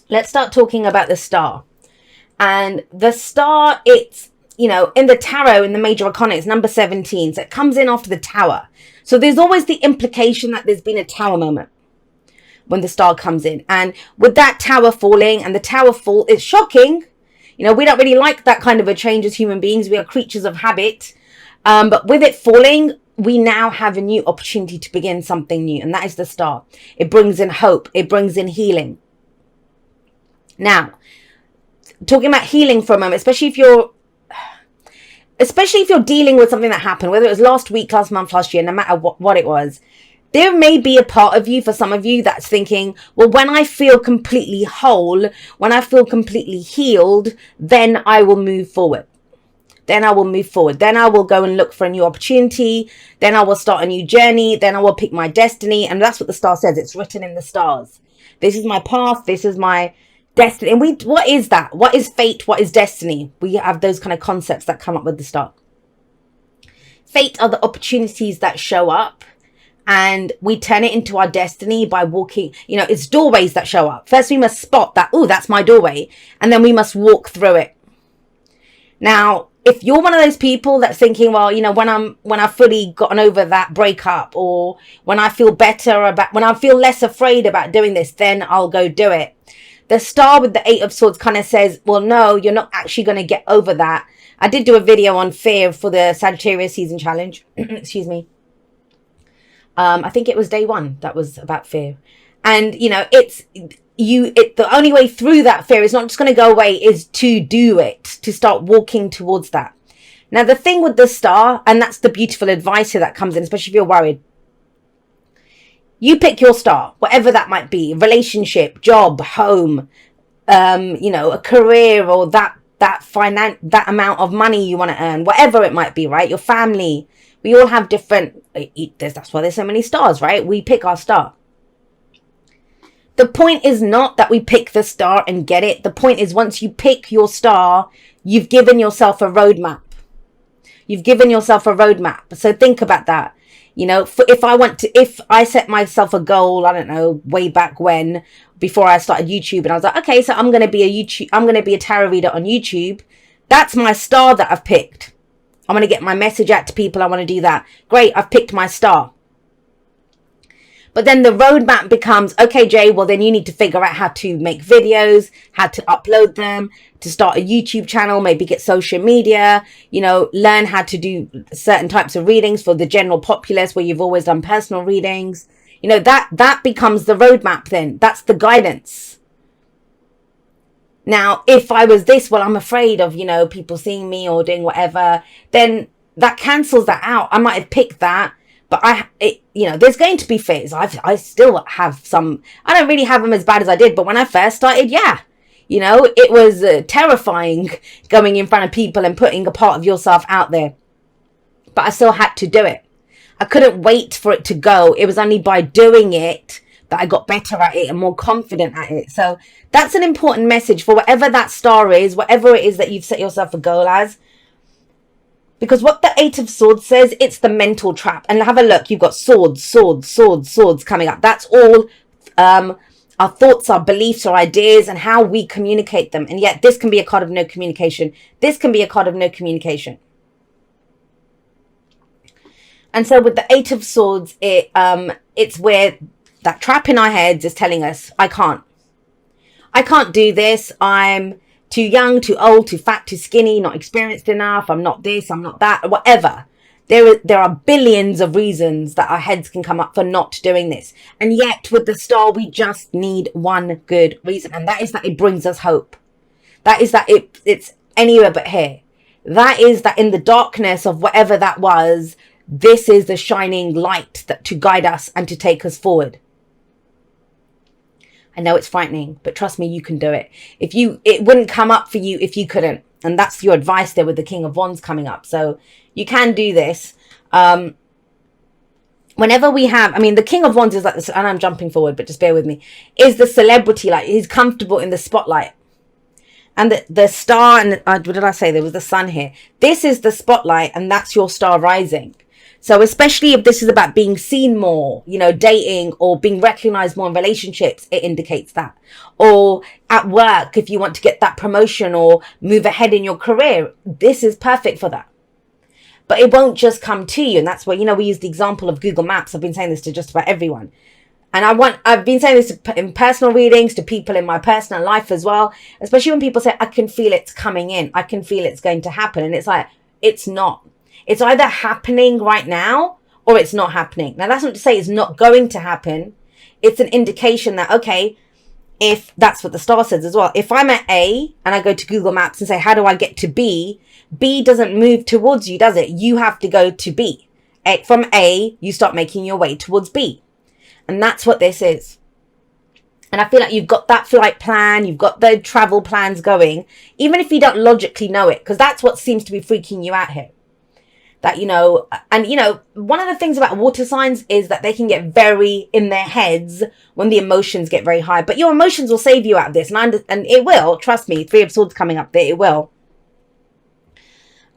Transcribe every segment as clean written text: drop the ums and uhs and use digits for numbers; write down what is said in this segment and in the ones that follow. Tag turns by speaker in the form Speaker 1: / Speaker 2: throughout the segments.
Speaker 1: let's start talking about the star. And the star, it's, in the tarot, in the major arcana, it's number 17. So it comes in after the tower. So there's always the implication that there's been a tower moment when the star comes in. And with that tower falling, and the tower fall, it's shocking. We don't really like that kind of a change as human beings. We are creatures of habit. But with it falling, we now have a new opportunity to begin something new. And that is the star. It brings in hope. It brings in healing. Now, talking about healing for a moment, especially if you're dealing with something that happened, whether it was last week, last month, last year, no matter what it was, there may be a part of you, for some of you, that's thinking, well, when I feel completely whole, when I feel completely healed, then I will move forward. Then I will move forward. Then I will go and look for a new opportunity. Then I will start a new journey. Then I will pick my destiny. And that's what the star says. It's written in the stars. This is my path. This is my destiny. And what is that? What is fate? What is destiny? We have those kind of concepts that come up with the star. Fate are the opportunities that show up, and we turn it into our destiny by walking. It's doorways that show up. First, we must spot that, oh, that's my doorway. And then we must walk through it. Now, if you're one of those people that's thinking, well, when I've fully gotten over that breakup, or when I feel better when I feel less afraid about doing this, then I'll go do it. The star with the 8 of Swords kind of says, well, no, you're not actually going to get over that. I did do a video on fear for the Sagittarius season challenge. Excuse me. I think it was day 1 that was about fear. And, the only way through that fear is not just going to go away, is to do it, to start walking towards that. Now, the thing with the star, and that's the beautiful advice here that comes in, especially if you're worried, you pick your star, whatever that might be, relationship, job, home, a career, or that amount of money you want to earn, whatever it might be, right? Your family. We all have different, that's why there's so many stars, right? We pick our star. The point is not that we pick the star and get it. The point is, once you pick your star, you've given yourself a roadmap. You've given yourself a roadmap. So think about that. If I set myself a goal, I don't know, way back when, before I started YouTube, and I was like, okay, so I'm going to be a tarot reader on YouTube. That's my star that I've picked. I want to get my message out to people. I want to do that. Great. I've picked my star. But then the roadmap becomes, okay, Jay, well, then you need to figure out how to make videos, how to upload them, to start a YouTube channel, maybe get social media, learn how to do certain types of readings for the general populace where you've always done personal readings. That becomes the roadmap then. That's the guidance. Now, if I was this, well, I'm afraid of, people seeing me or doing whatever, then that cancels that out. I might have picked that, but there's going to be fears. I still have some. I don't really have them as bad as I did, but when I first started, yeah, it was terrifying going in front of people and putting a part of yourself out there. But I still had to do it. I couldn't wait for it to go. It was only by doing it that I got better at it and more confident at it. So that's an important message for whatever that star is, whatever it is that you've set yourself a goal as. Because what the 8 of Swords says, it's the mental trap. And have a look, you've got swords coming up. That's all our thoughts, our beliefs, our ideas, and how we communicate them. And yet this can be a card of no communication. This can be a card of no communication. And so with the 8 of Swords, it's where that trap in our heads is telling us, I can't do this. I'm too young, too old, too fat, too skinny, not experienced enough. I'm not this, I'm not that, whatever. There are billions of reasons that our heads can come up for not doing this. And yet with the star, we just need one good reason. And that is that it brings us hope. That is that it's anywhere but here. That is that in the darkness of whatever that was, this is the shining light to guide us and to take us forward. I know it's frightening, but trust me, you can do it. It wouldn't come up for you if you couldn't. And that's your advice there with the King of Wands coming up. So you can do this. Whenever we have, the King of Wands is like this, and I'm jumping forward, but just bear with me, is the celebrity, like he's comfortable in the spotlight. And the star, and what did I say? There was the sun here. This is the spotlight, and that's your star rising. So especially if this is about being seen more, dating or being recognized more in relationships, it indicates that. Or at work, if you want to get that promotion or move ahead in your career, this is perfect for that. But it won't just come to you. And that's where, we use the example of Google Maps. I've been saying this to just about everyone. And I've been saying this in personal readings to people in my personal life as well, especially when people say, I can feel it's coming in. I can feel it's going to happen. And it's like, it's not. It's either happening right now or it's not happening. Now, that's not to say it's not going to happen. It's an indication that, okay, if that's what the star says as well. If I'm at A and I go to Google Maps and say, how do I get to B? B doesn't move towards you, does it? You have to go to B. From A, you start making your way towards B. And that's what this is. And I feel like you've got that flight plan, you've got the travel plans going, even if you don't logically know it, because that's what seems to be freaking you out here. That, one of the things about water signs is that they can get very in their heads when the emotions get very high. But your emotions will save you out of this. And it will, trust me, 3 of Swords coming up there, it will.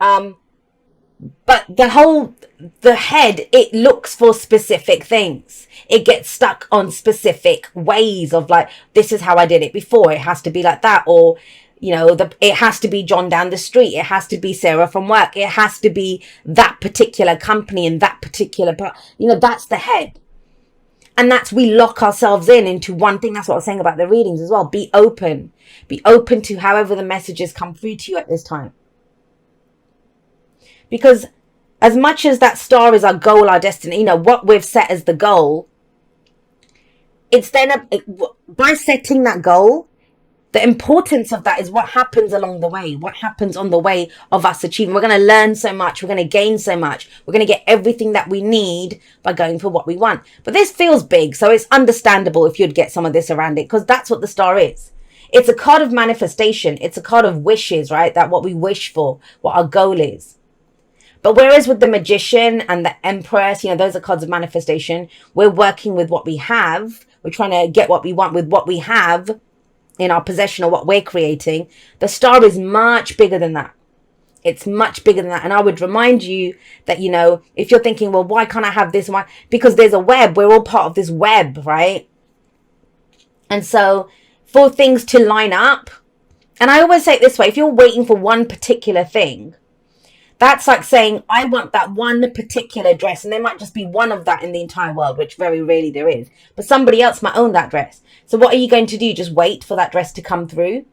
Speaker 1: But the head, it looks for specific things. It gets stuck on specific ways of like, this is how I did it before. It has to be like that. Or, it has to be John down the street. It has to be Sarah from work. It has to be that particular company and that particular, that's the head. And we lock ourselves into one thing. That's what I was saying about the readings as well. Be open. Be open to however the messages come through to you at this time. Because as much as that star is our goal, our destiny, what we've set as the goal, it's then by setting that goal, the importance of that is what happens along the way, what happens on the way of us achieving. We're going to learn so much. We're going to gain so much. We're going to get everything that we need by going for what we want. But this feels big. So it's understandable if you'd get some of this around it, because that's what the star is. It's a card of manifestation. It's a card of wishes, right? That what we wish for, what our goal is. But whereas with the Magician and the Empress, those are cards of manifestation. We're working with what we have. We're trying to get what we want with what we have in our possession or what we're creating. The star is much bigger than that. It's much bigger than that. And I would remind you that, if you're thinking, well, why can't I have this? Why? Because there's a web. We're all part of this web, right? And so for things to line up, and I always say it this way, if you're waiting for one particular thing, that's like saying, I want that one particular dress. And there might just be one of that in the entire world, which very rarely there is. But somebody else might own that dress. So what are you going to do? Just wait for that dress to come through?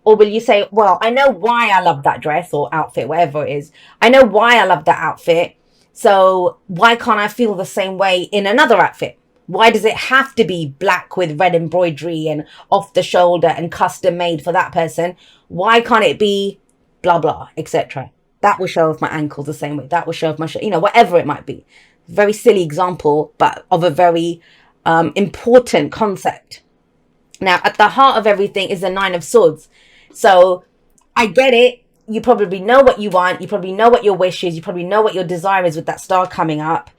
Speaker 1: Or will you say, well, I know why I love that dress or outfit, whatever it is. I know why I love that outfit. So why can't I feel the same way in another outfit? Why does it have to be black with red embroidery and off the shoulder and custom made for that person? Why can't it be blah, blah, etc.? That will show off my ankles the same way. That will show off my, whatever it might be. Very silly example, but of a very important concept. Now, at the heart of everything is the 9 of Swords. So I get it. You probably know what you want. You probably know what your wish is. You probably know what your desire is with that star coming up.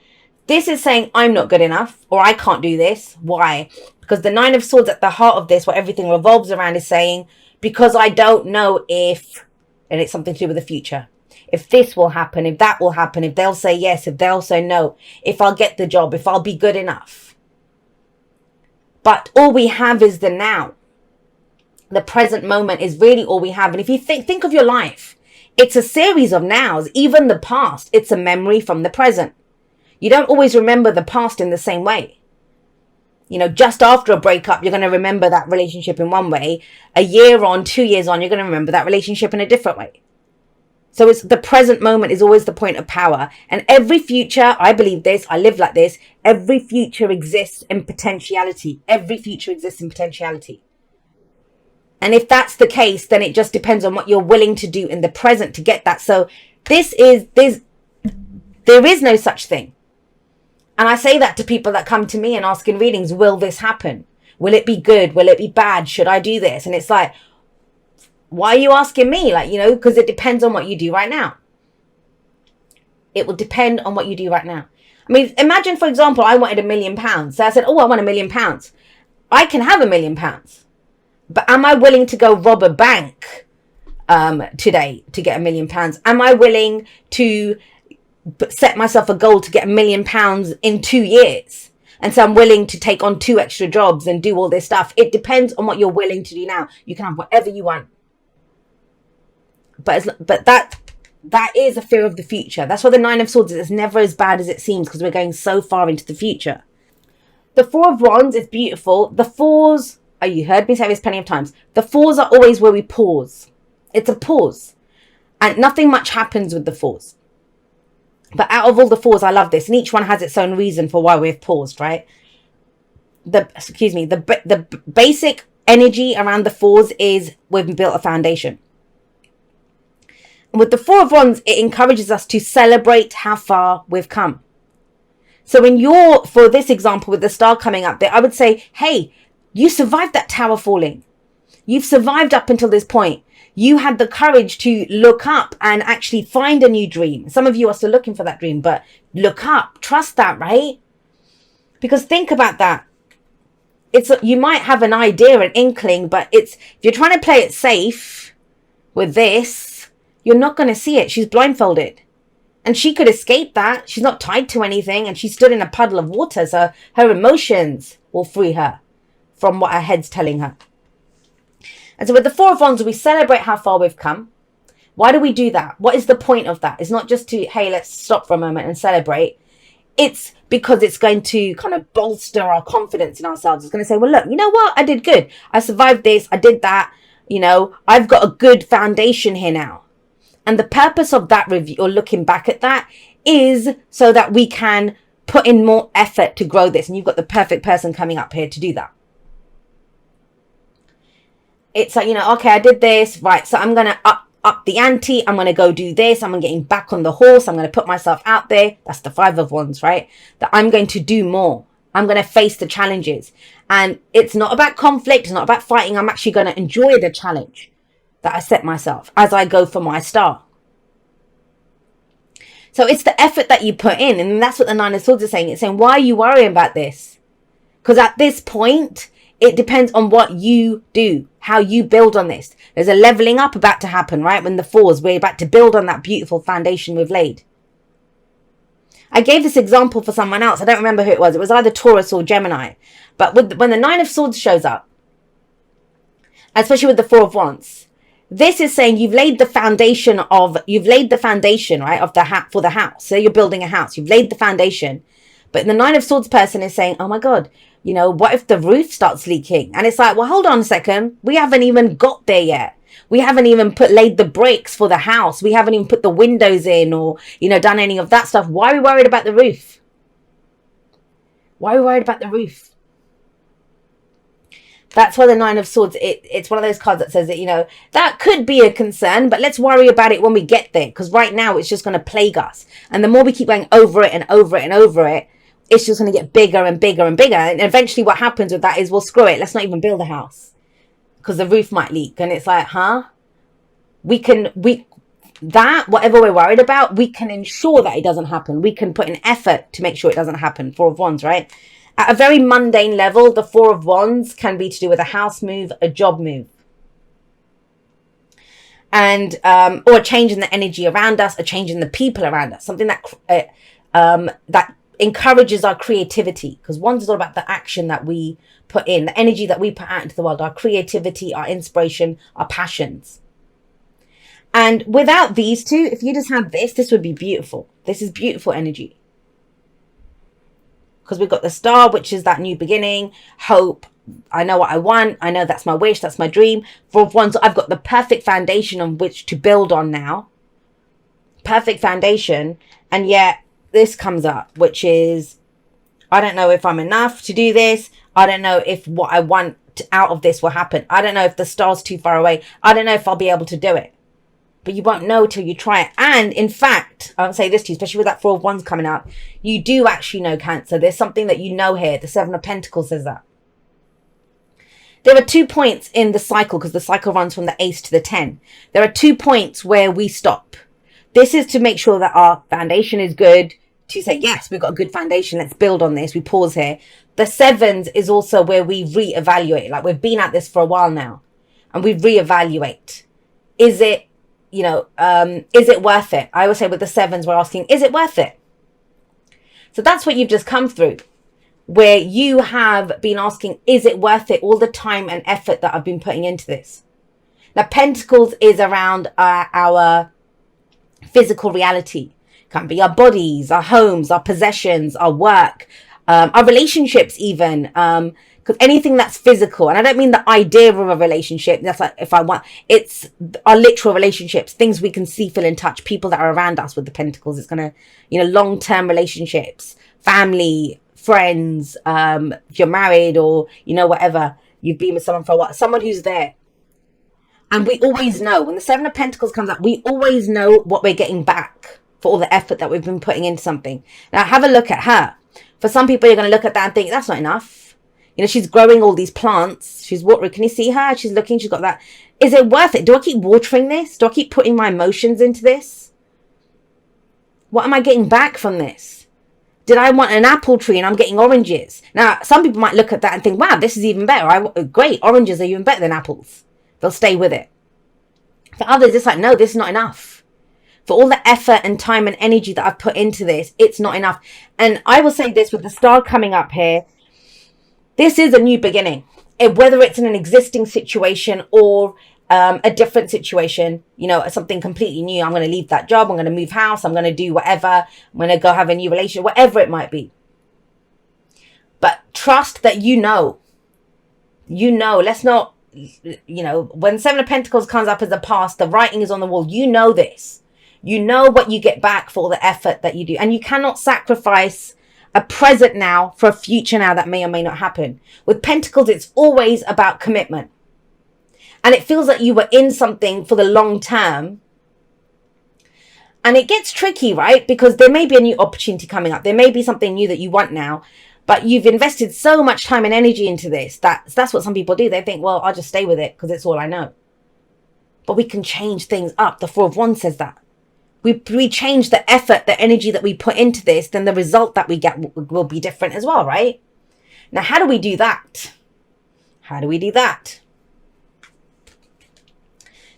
Speaker 1: This is saying, I'm not good enough, or I can't do this. Why? Because the 9 of Swords at the heart of this, what everything revolves around, is saying, because I don't know if, and it's something to do with the future. If this will happen, if that will happen, if they'll say yes, if they'll say no, if I'll get the job, if I'll be good enough. But all we have is the now. The present moment is really all we have. And if you think of your life, it's a series of nows. Even the past, it's a memory from the present. You don't always remember the past in the same way. Just after a breakup, you're going to remember that relationship in one way. A year on, 2 years on, you're going to remember that relationship in a different way. So it's the present moment is always the point of power. And every future, I believe this, I live like this, every future exists in potentiality. Every future exists in potentiality. And if that's the case, then it just depends on what you're willing to do in the present to get that. So there is no such thing. And I say that to people that come to me and ask in readings, will this happen? Will it be good? Will it be bad? Should I do this? And it's like, why are you asking me? Because it depends on what you do right now. It will depend on what you do right now. I mean, imagine, for example, I wanted £1 million. So I said, I want £1 million. I can have £1 million. But am I willing to go rob a bank today to get £1 million? Am I willing to set myself a goal to get £1 million in 2 years. And so I'm willing to take on 2 extra jobs and do all this stuff. It depends on what you're willing to do now. You can have whatever you want. But that is a fear of the future. That's why the Nine of Swords is never as bad as it seems, because we're going so far into the future. The Four of Wands is beautiful. The fours, oh, you heard me say this plenty of times. The fours are always where we pause. It's a pause. And nothing much happens with the fours. But out of all the fours, I love this. And each one has its own reason for why we've paused, right? The basic energy around the fours is we've built a foundation. With the Four of Wands, it encourages us to celebrate how far we've come. So for this example, with the star coming up there, I would say, hey, you survived that tower falling. You've survived up until this point. You had the courage to look up and actually find a new dream. Some of you are still looking for that dream, but look up, trust that, right? Because think about that. You might have an idea, an inkling, but if you're trying to play it safe with this, you're not going to see it. She's blindfolded. And she could escape that. She's not tied to anything. And she stood in a puddle of water. So her emotions will free her from what her head's telling her. And so with the Four of Wands, we celebrate how far we've come. Why do we do that? What is the point of that? It's not just to, hey, let's stop for a moment and celebrate. It's because it's going to kind of bolster our confidence in ourselves. It's going to say, well, look, you know what? I did good. I survived this. I did that. You know, I've got a good foundation here now. And the purpose of that review, or looking back at that, is so that we can put in more effort to grow this. And you've got the perfect person coming up here to do that. It's like, you know, okay, I did this. Right, so I'm going to up the ante. I'm going to go do this. I'm getting back on the horse. I'm going to put myself out there. That's the Five of Wands, right? That I'm going to do more. I'm going to face the challenges. And it's not about conflict. It's not about fighting. I'm actually going to enjoy the challenge that I set myself as I go for my star. So it's the effort that you put in. And that's what the Nine of Swords is saying. It's saying, why are you worrying about this? Because at this point, it depends on what you do, how you build on this. There's a leveling up about to happen, right? When the fours, we're about to build on that beautiful foundation we've laid. I gave this example for someone else. I don't remember who it was. It was either Taurus or Gemini. But when the Nine of Swords shows up, especially with the Four of Wands, this is saying you've laid the foundation, right, of for the house. So you're building a house. You've laid the foundation. But the Nine of Swords person is saying, oh my God, you know, what if the roof starts leaking? And it's like, well, hold on a second. We haven't even got there yet. We haven't even laid the bricks for the house. We haven't even put the windows in or, you know, done any of that stuff. Why are we worried about the roof? Why are we worried about the roof? That's why the Nine of Swords, it's one of those cards that says that, you know, that could be a concern, but let's worry about it when we get there. Because right now it's just going to plague us. And the more we keep going over it and over it and over it, it's just going to get bigger and bigger and bigger. And eventually what happens with that is, well, screw it. Let's not even build a house because the roof might leak. And it's like, whatever we're worried about, we can ensure that it doesn't happen. We can put an effort to make sure it doesn't happen. Four of Wands, right? At a very mundane level, the Four of Wands can be to do with a house move, a job move. And, or a change in the energy around us, a change in the people around us. Something that encourages our creativity, because Wands is all about the action that we put in, the energy that we put out into the world, our creativity, our inspiration, our passions. And without these two, if you just had this would be beautiful. This is beautiful energy. Because we've got the star, which is that new beginning, hope. I know what I want. I know that's my wish. That's my dream. Four of Wands, I've got the perfect foundation on which to build on now. Perfect foundation. And yet this comes up, which is, I don't know if I'm enough to do this. I don't know if what I want out of this will happen. I don't know if the star's too far away. I don't know if I'll be able to do it. But you won't know till you try it. And in fact, I'll say this to you, especially with that Four of Wands coming out, you do actually know Cancer. There's something that you know here. The Seven of Pentacles says that. There are 2 points in the cycle, because the cycle runs from the Ace to the 10. There are 2 points where we stop. This is to make sure that our foundation is good, to say, yes, we've got a good foundation. Let's build on this. We pause here. The Sevens is also where we reevaluate. Like, we've been at this for a while now, and we reevaluate. Is it, is it worth it? I always say with the sevens, we're asking, is it worth it? So that's what you've just come through, where you have been asking, is it worth it? All the time and effort that I've been putting into this. Now, Pentacles is around our physical reality. Can be our bodies, our homes, our possessions, our work, our relationships even. Because anything that's physical, and I don't mean the idea of a relationship, that's like it's our literal relationships, things we can see, feel, and touch, people that are around us with the Pentacles. It's going to, long-term relationships, family, friends, if you're married or, whatever, you've been with someone for a while, someone who's there. And we always know, when the Seven of Pentacles comes up, we always know what we're getting back for all the effort that we've been putting into something. Now, have a look at her. For some people, you're going to look at that and think, that's not enough. She's growing all these plants. She's watering. Can you see her? She's looking. She's got that. Is it worth it? Do I keep watering this? Do I keep putting my emotions into this? What am I getting back from this? Did I want an apple tree and I'm getting oranges? Now, some people might look at that and think, wow, this is even better. Great. Oranges are even better than apples. They'll stay with it. For others, it's like, no, this is not enough. For all the effort and time and energy that I've put into this, it's not enough. And I will say this, with the star coming up here, this is a new beginning. Whether it's in an existing situation or a different situation, something completely new. I'm going to leave that job. I'm going to move house. I'm going to do whatever. I'm going to go have a new relationship, whatever it might be. But trust that let's not, when Seven of Pentacles comes up as the past, the writing is on the wall. You know this. You know what you get back for all the effort that you do. And you cannot sacrifice a present now for a future now that may or may not happen. With Pentacles, it's always about commitment. And it feels like you were in something for the long term. And it gets tricky, right? Because there may be a new opportunity coming up. There may be something new that you want now. But you've invested so much time and energy into this. That's what some people do. They think, well, I'll just stay with it because it's all I know. But we can change things up. The Four of Wands says that. We change the effort, the energy that we put into this, then the result that we get will be different as well, right? Now, how do we do that?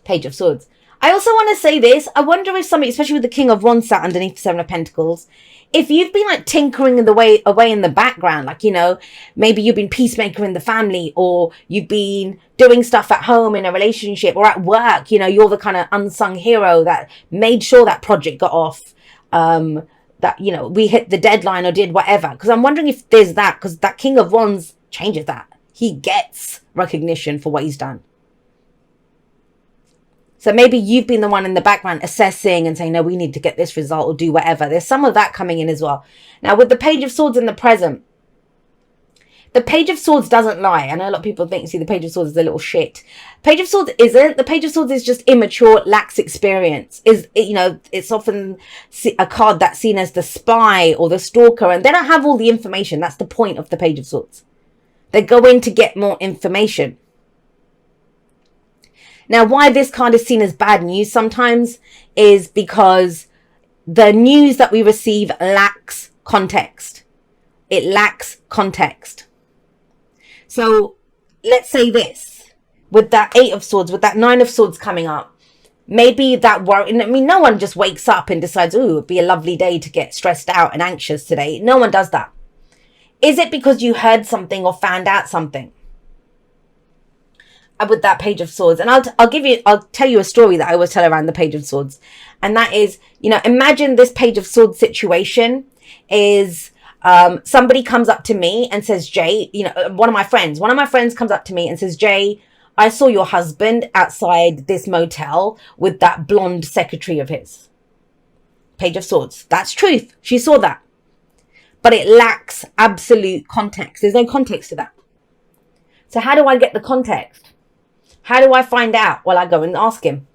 Speaker 1: Page of Swords. I also want to say this. I wonder if somebody, especially with the King of Wands sat underneath the Seven of Pentacles, if you've been like tinkering away in the background, like, maybe you've been peacemaker in the family, or you've been doing stuff at home in a relationship or at work, you're the kind of unsung hero that made sure that project got off, that, we hit the deadline or did whatever. Because I'm wondering if there's that, because that King of Wands changes that. He gets recognition for what he's done. So maybe you've been the one in the background assessing and saying, no, we need to get this result or do whatever. There's some of that coming in as well. Now, with the Page of Swords in the present, the Page of Swords doesn't lie. I know a lot of people think, see, the Page of Swords is a little shit. Page of Swords isn't. The Page of Swords is just immature, lacks experience. It's often a card that's seen as the spy or the stalker, and they don't have all the information. That's the point of the Page of Swords. They go in to get more information. Now, why this card is seen as bad news sometimes is because the news that we receive lacks context. It lacks context. So let's say this, with that Eight of Swords, with that Nine of Swords coming up, maybe that worry, no one just wakes up and decides, ooh, it'd be a lovely day to get stressed out and anxious today. No one does that. Is it because you heard something or found out something? With that Page of Swords, and I'll tell you a story that I always tell around the Page of Swords, and that is, imagine this Page of Swords situation is somebody comes up to me and says, Jay, one of my friends comes up to me and says, Jay, I saw your husband outside this motel with that blonde secretary of his. Page of Swords. That's truth. She saw that, but it lacks absolute context. There's no context to that. So how do I get the context? How do I find out? Well, I go and ask him,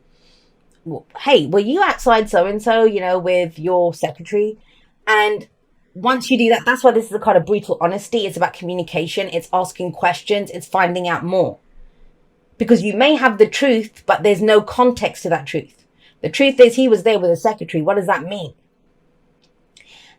Speaker 1: hey, were you outside so-and-so, with your secretary? And once you do that, that's why this is a kind of brutal honesty. It's about communication. It's asking questions. It's finding out more. Because you may have the truth, but there's no context to that truth. The truth is he was there with a secretary. What does that mean?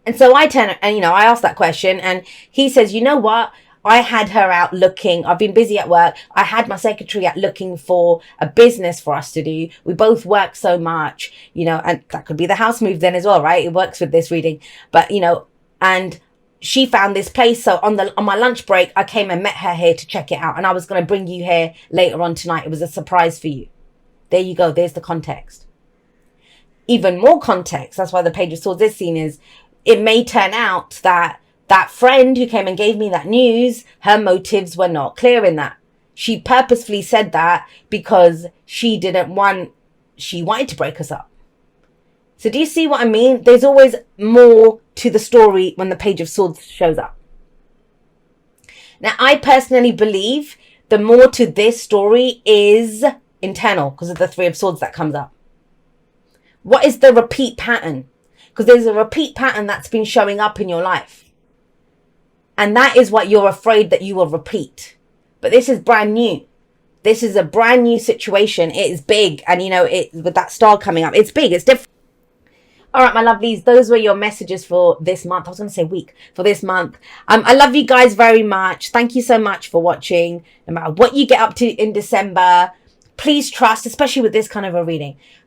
Speaker 1: And so I turn and, I ask that question, and he says, you know what? I had her out looking. I've been busy at work. I had my secretary out looking for a business for us to do. We both work so much, you know, and that could be the house move then as well, right? It works with this reading. But, you know, and she found this place. So on my lunch break, I came and met her here to check it out. And I was going to bring you here later on tonight. It was a surprise for you. There you go. There's the context. Even more context. That's why the Page of Swords is seen as, it may turn out that that friend who came and gave me that news, her motives were not clear in that. She purposefully said that because she wanted to break us up. So do you see what I mean? There's always more to the story when the Page of Swords shows up. Now, I personally believe the more to this story is internal because of the Three of Swords that comes up. What is the repeat pattern? Because there's a repeat pattern that's been showing up in your life. And that is what you're afraid that you will repeat. But this is brand new. This is a brand new situation. It is big. And, you know, with that star coming up, it's big. It's different. All right, my lovelies, those were your messages for this month. I was going to say week, for this month. I love you guys very much. Thank you so much for watching. No matter what you get up to in December, please trust, especially with this kind of a reading,